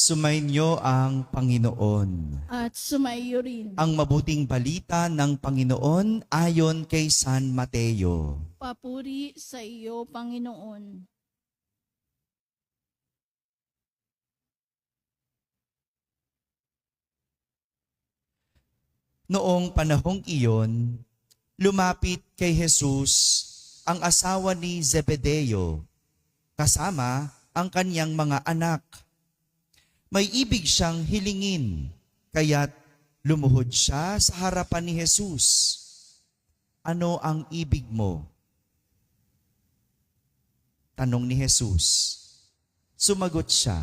Sumainyo ang Panginoon. At sumaiyo rin. Ang mabuting balita ng Panginoon ayon kay San Mateo. Papuri sa iyo, Panginoon. Noong panahong iyon, lumapit kay Jesus ang asawa ni Zebedeo, kasama ang kanyang mga anak. May ibig siyang hilingin, kaya't lumuhod siya sa harapan ni Jesus. Ano ang ibig mo? Tanong ni Jesus. Sumagot siya,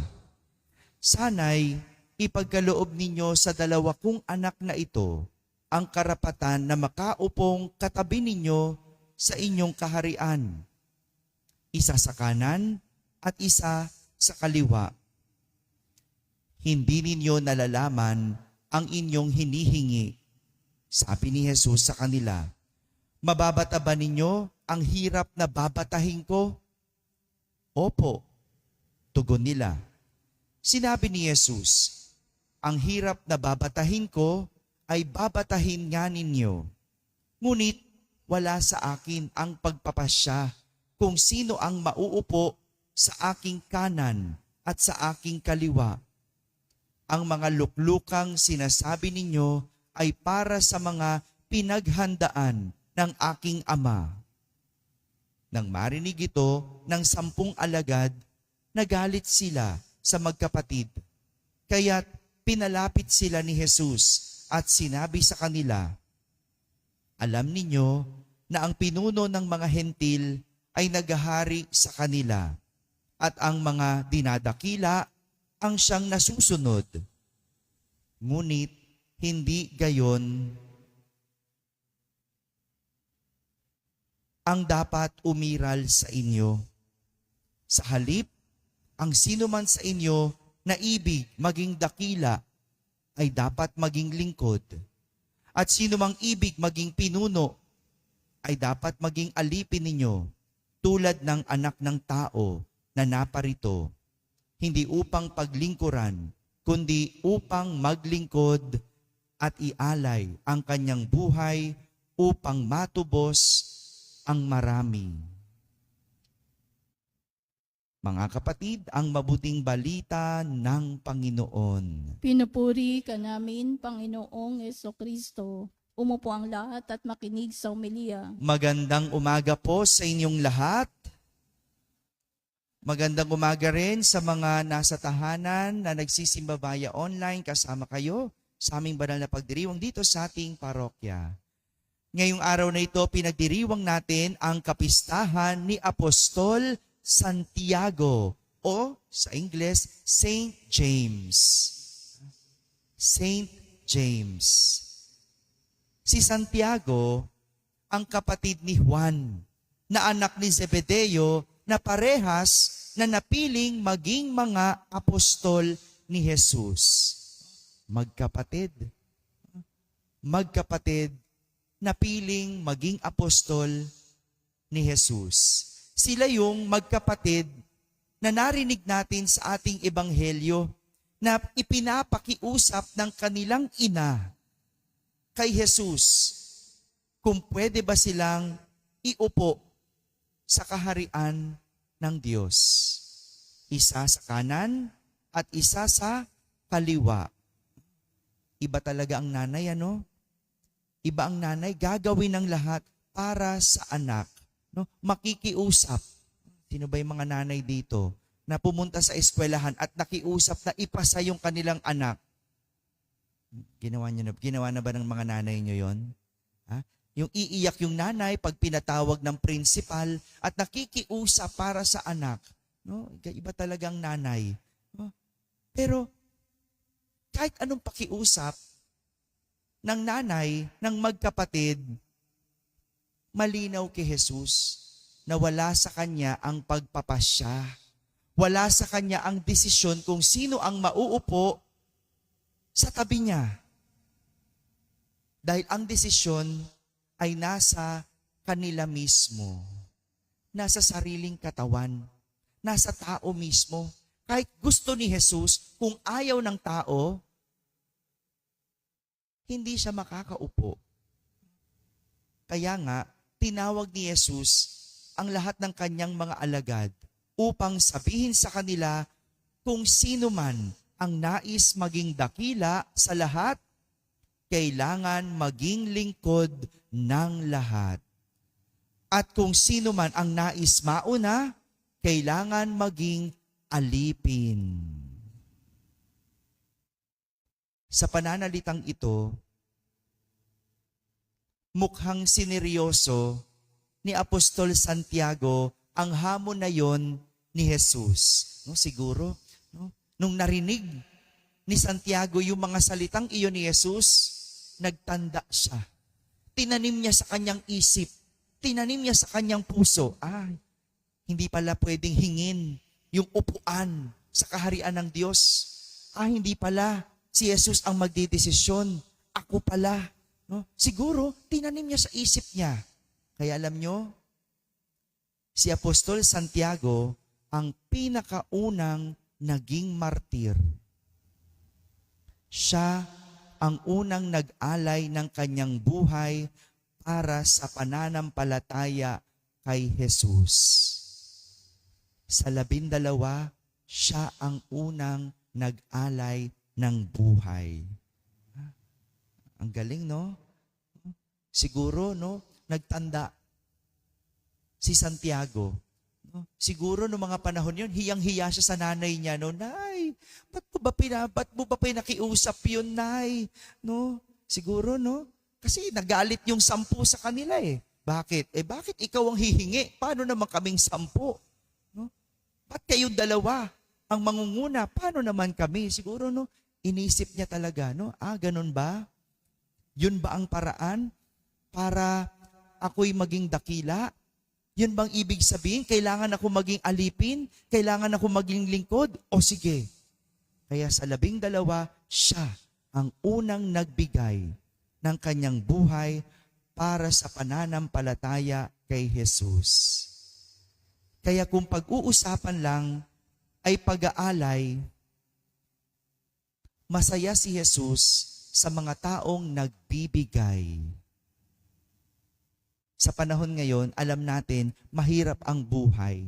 sana'y ipagkaloob ninyo sa dalawa kong anak na ito ang karapatan na makaupong katabi ninyo sa inyong kaharian. Isa sa kanan at isa sa kaliwa. Hindi ninyo nalalaman ang inyong hinihingi. Sabi ni Jesus sa kanila, mababata ba ninyo ang hirap na babatahin ko? Opo, tugon nila. Sinabi ni Jesus, ang hirap na babatahin ko ay babatahin nga ninyo. Ngunit wala sa akin ang pagpapasya kung sino ang mauupo sa aking kanan at sa aking kaliwa. Ang mga luklukang sinasabi ninyo ay para sa mga pinaghandaan ng aking ama. Nang marinig ito ng 10 alagad, nagalit sila sa magkapatid. Kaya't pinalapit sila ni Jesus at sinabi sa kanila, alam ninyo na ang pinuno ng mga hentil ay naghahari sa kanila at ang mga dinadakila ang siyang nasusunod. Ngunit hindi gayon ang dapat umiral sa inyo. Sa halip, ang sino man sa inyo na ibig maging dakila ay dapat maging lingkod. At sino mang ibig maging pinuno ay dapat maging alipin ninyo tulad ng anak ng tao na naparito. Hindi upang paglingkuran, kundi upang maglingkod at ialay ang kanyang buhay upang matubos ang marami. Mga kapatid, ang mabuting balita ng Panginoon. Pinupuri ka namin, Panginoong Jesucristo. Umupo ang lahat at makinig sa homilia. Magandang umaga po sa inyong lahat. Magandang umaga rin sa mga nasa tahanan na nagsisimba via online kasama kayo sa aming banal na pagdiriwang dito sa ating parokya. Ngayong araw na ito, pinagdiriwang natin ang kapistahan ni Apostol Santiago o sa Ingles, Saint James. Saint James. Si Santiago, ang kapatid ni Juan, na anak ni Zebedeo, na parehas na napiling maging mga apostol ni Jesus. Magkapatid. Magkapatid, napiling maging apostol ni Jesus. Sila yung magkapatid na narinig natin sa ating ebanghelyo na ipinapakiusap ng kanilang ina kay Jesus kung pwede ba silang iupo sa kaharian ng Diyos. Isa sa kanan at isa sa kaliwa. Iba talaga ang nanay, ano? Iba ang nanay, gagawin ng lahat para sa anak. No? Makikiusap. Sino ba yung mga nanay dito na pumunta sa eskwelahan at nakiusap na ipasa yung kanilang anak? Ginawa na ba ng mga nanay nyo yon? Ha? Yung iiyak yung nanay pag pinatawag ng principal at nakikiusap para sa anak. No? Iba talagang nanay. No? Pero kahit anong pakiusap ng nanay, ng magkapatid, malinaw kay Jesus na wala sa kanya ang pagpapasya. Wala sa kanya ang desisyon kung sino ang mauupo sa tabi niya. Dahil ang desisyon ay nasa kanila mismo. Nasa sariling katawan. Nasa tao mismo. Kahit gusto ni Jesus, kung ayaw ng tao, hindi siya makakaupo. Kaya nga, tinawag ni Jesus ang lahat ng kanyang mga alagad upang sabihin sa kanila kung sino man ang nais maging dakila sa lahat, kailangan maging lingkod ng lahat. At kung sino man ang nais mauna, kailangan maging alipin. Sa pananalitang ito, mukhang sineryoso ni Apostol Santiago ang hamon na yon ni Jesus. No, siguro, no? Nung narinig ni Santiago yung mga salitang iyon ni Jesus, nagtanda siya. Tinanim niya sa kanyang isip, tinanim niya sa kanyang puso, hindi pala pwedeng hingin yung upuan sa kaharian ng Diyos. Hindi pala si Jesus ang magdidesisyon. Ako pala. No? Siguro, tinanim niya sa isip niya. Kaya alam nyo, si Apostol Santiago ang pinakaunang naging martir. Siya ang unang nag-alay ng kanyang buhay para sa pananampalataya kay Jesus. Sa 12, siya ang unang nag-alay ng buhay. Ang galing, no? Siguro, no, nagtanda si Santiago. No? Siguro noong mga panahon yun, hiyang-hiya siya sa nanay niya, no? Nay, ba't mo ba pinakiusap yun, Nay? No? Siguro, no? Kasi nagalit yung 10 sa kanila eh. Bakit? Bakit ikaw ang hihingi? Paano naman kaming 10? No? Ba't kayong 2 ang mangunguna? Paano naman kami? Siguro, no? Inisip niya talaga, no? Ganun ba? Yun ba ang paraan para ako'y maging dakila? Yun bang ibig sabihin? Kailangan ako maging alipin? Kailangan ako maging lingkod? O sige. Kaya sa 12, siya ang unang nagbigay ng kanyang buhay para sa pananampalataya kay Jesus. Kaya kung pag-uusapan lang ay pag-aalay, masaya si Jesus sa mga taong nagbibigay. Sa panahon ngayon, alam natin, mahirap ang buhay.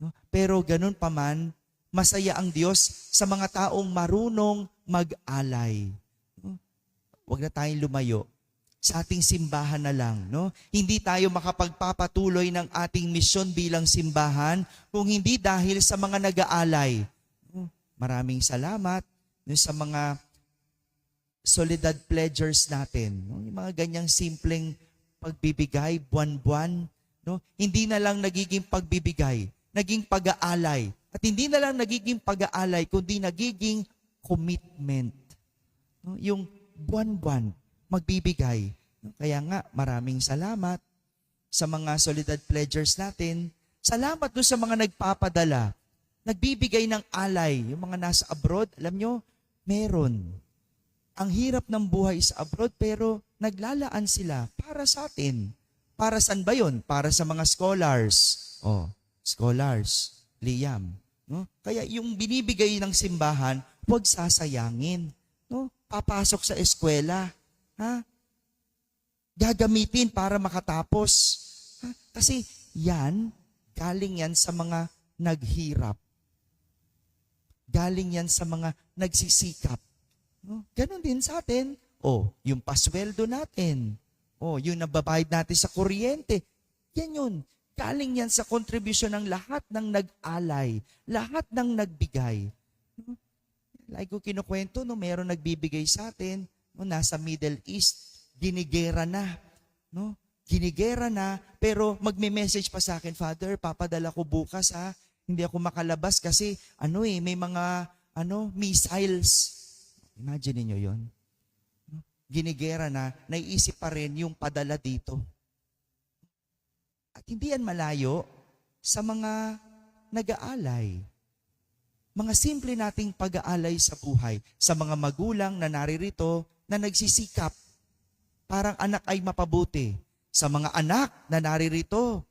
No? Pero ganun pa man, masaya ang Diyos sa mga taong marunong mag-alay. No? Huwag na tayong lumayo. Sa ating simbahan na lang. No? Hindi tayo makapagpapatuloy ng ating misyon bilang simbahan kung hindi dahil sa mga nag-aalay. No? Maraming salamat sa mga Soledad pledgers natin. No? Yung mga ganyang simpleng pagbibigay, buwan-buwan. No? Hindi na lang nagiging pagbibigay, naging pag-aalay. At hindi na lang nagiging pag-aalay, kundi nagiging commitment. No? Yung buwan-buwan, magbibigay. No? Kaya nga, maraming salamat sa mga Soledad pledgers natin. Salamat doon sa mga nagpapadala, nagbibigay ng alay. Yung mga nasa abroad, alam nyo, meron. Ang hirap ng buhay sa abroad pero naglalaan sila para sa atin. Para saan ba yun? Para sa mga scholars. Scholars. Liam. No? Kaya yung binibigay ng simbahan, huwag sasayangin. No? Papasok sa eskwela. Gagamitin para makatapos. Kasi galing yan sa mga naghirap. Galing yan sa mga nagsisikap. No? Ganon din sa atin. Yung pasweldo natin. Yung nababayad natin sa kuryente. Yan yun. Galing yan sa kontribusyon ng lahat ng nag-alay. Lahat ng nagbigay. No? Like ko kinukwento, meron nagbibigay sa atin. No? Nasa Middle East, ginigera na. No? Ginigera na, pero magme-message pa sa akin, Father, papadala ko bukas Hindi ako makalabas kasi may mga missiles. Imagine niyo 'yon. Ginigera na, naiisip pa rin yung padala dito. At hindi yan malayo sa mga nag-aalay. Mga simple nating pag-aalay sa buhay, sa mga magulang na naririto na nagsisikap, parang anak ay mapabuti. Sa mga anak na naririto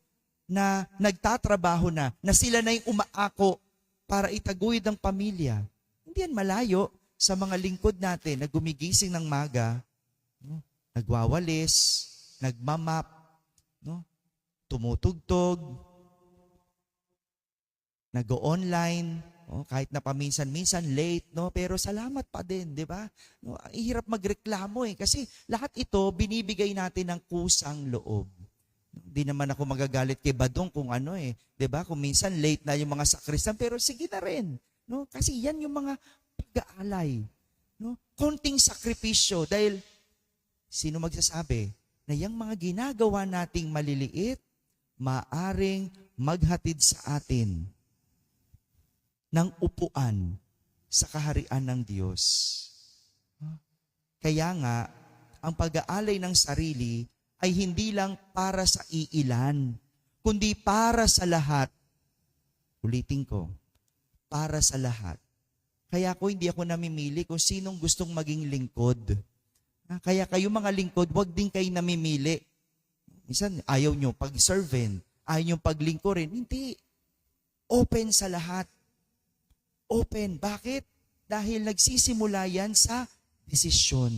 na nagtatrabaho na sila na yung umaako para itaguyod ang pamilya. Hindi yan malayo sa mga lingkod natin na gumigising ng maga, no? Nagwawalis, nagmamap, no? Tumutugtog, nag-online, kahit na paminsan-minsan late, no? Pero salamat pa din, di ba? No, ang hirap magreklamo kasi lahat ito binibigay natin ng kusang loob. Hindi naman ako magagalit kay Badong kung di ba? Kung minsan late na yung mga sakristan, pero sige na rin, no? Kasi yan yung mga pag-aalay, no? Konting sakripisyo dahil sino magsasabi na yung mga ginagawa nating maliliit maaring maghatid sa atin ng upuan sa kaharian ng Diyos. Kaya nga, ang pag-aalay ng sarili ay hindi lang para sa iilan, kundi para sa lahat. Ulitin ko, para sa lahat. Kaya hindi ako namimili kung sinong gustong maging lingkod. Kaya kayo mga lingkod, wag din kayo namimili. Minsan, ayaw nyo pag-servant, ayaw nyo paglingkurin. Hindi. Open sa lahat. Open. Bakit? Dahil nagsisimula yan sa desisyon.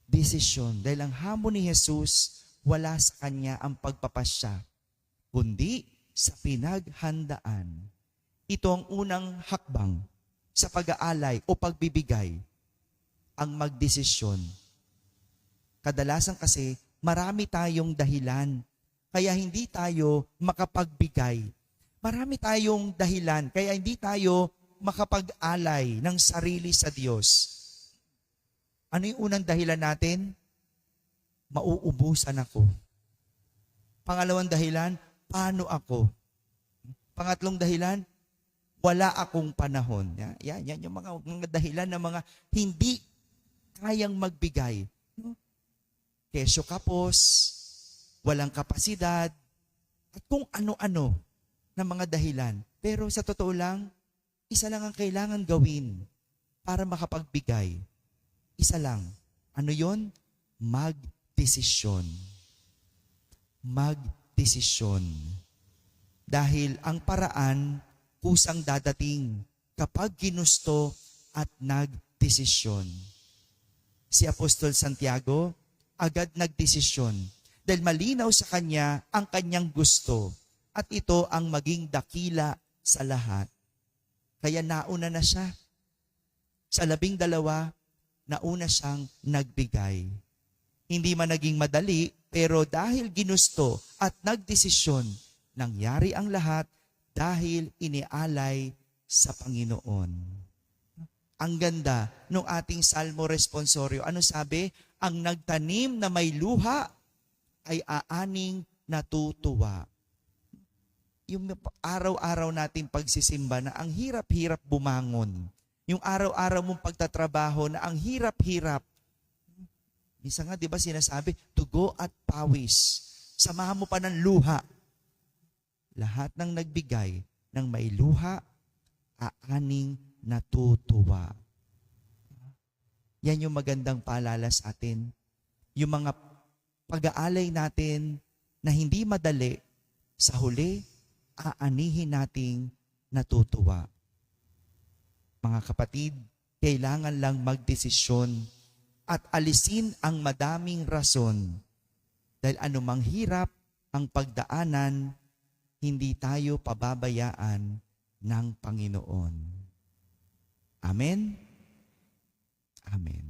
Desisyon. Dahil ang hamon ni Jesus, wala sa kanya ang pagpapasya, kundi sa pinaghandaan. Ito ang unang hakbang sa pag-aalay o pagbibigay, ang magdesisyon. Kadalasan kasi, marami tayong dahilan, kaya hindi tayo makapagbigay. Marami tayong dahilan, kaya hindi tayo makapag-alay ng sarili sa Diyos. Ano yung unang dahilan natin? Mauubusan ako. Pangalawang dahilan, paano ako? Pangatlong dahilan, wala akong panahon. Yan yung mga dahilan ng mga hindi kayang magbigay. Kesyo kapos, walang kapasidad, at kung ano-ano na mga dahilan. Pero sa totoo lang, isa lang ang kailangan gawin para makapagbigay. Isa lang. Ano yon? Magdesisyon. Magdesisyon. Dahil ang paraan kusang dadating kapag ginusto at nagdesisyon. Si Apostol Santiago, agad nagdesisyon dahil malinaw sa kanya ang kanyang gusto at ito ang maging dakila sa lahat. Kaya nauna na siya. Sa 12, nauna siyang nagbigay. Hindi man naging madali, pero dahil ginusto at nagdesisyon, nangyari ang lahat dahil inialay sa Panginoon. Ang ganda ng ating Salmo Responsorio. Ano sabi? Ang nagtanim na may luha ay aaning natutuwa. Yung araw-araw nating pagsisimba na ang hirap-hirap bumangon. Yung araw-araw mong pagtatrabaho na ang hirap-hirap. Minsan nga, di ba sinasabi, dugo at pawis. Samahan mo pa ng luha. Lahat ng nagbigay ng may luha, aaning natutuwa. Yan yung magandang paalala sa atin. Yung mga pag-aalay natin na hindi madali, sa huli, aanihin nating natutuwa. Mga kapatid, kailangan lang magdesisyon at alisin ang madaming rason. Dahil anumang hirap ang pagdaanan, hindi tayo pababayaan ng Panginoon. Amen? Amen.